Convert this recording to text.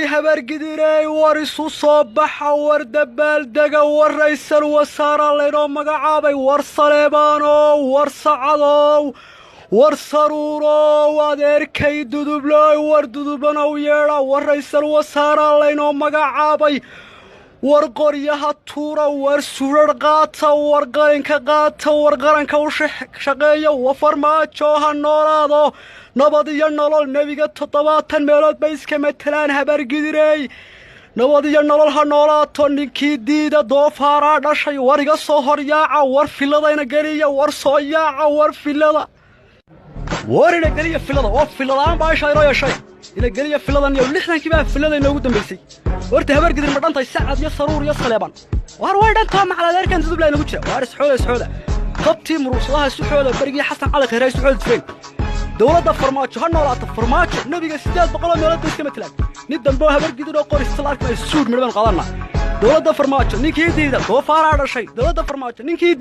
habargidirey war isu soo baxa war dabaaldega war ra'iisul wasaare leedo magacaabay war Saleebaano war Sacadow war Saruuro adeerkay dudubloy war dudubana u yeedha war ra'iisul wasaare leedo magacaabay war qoryaha tuura war surar qaata war qaranka qaata war qaranka u shaqeeyo war farmaajo ha noolaado nabad iyo nolol nabiga 70 meelood bay iska metelaan habargidirey nabad iyo nolol ha noolaato ninkii diida doofaara dhashay war iga soo horyaaca war filadayna galiya war soo yaaca war filada war ina galiya filada oo filadaan baa shayro yeeshay ina galiya filadan iyo 60kii baa filadayna ugu dambeysay horta habargidir ma dhantay Sacad iyo Saruur iyo Saleebaan war way dhantaa maxal adeerkan dudublayna ugu jira war isxooda qabtii muruusaha suxooda barigi Xasan Cali Khayray suxooda feen dawladda farmaajo ha noolaato farmaajo nabiga 800 meelood iska metelaan nid dambe habargidir oo qoris salaadka ay suud midban qaadana dawladda farmaajo ninkii diida doofaara dhashay dawladda farmaajo ninkii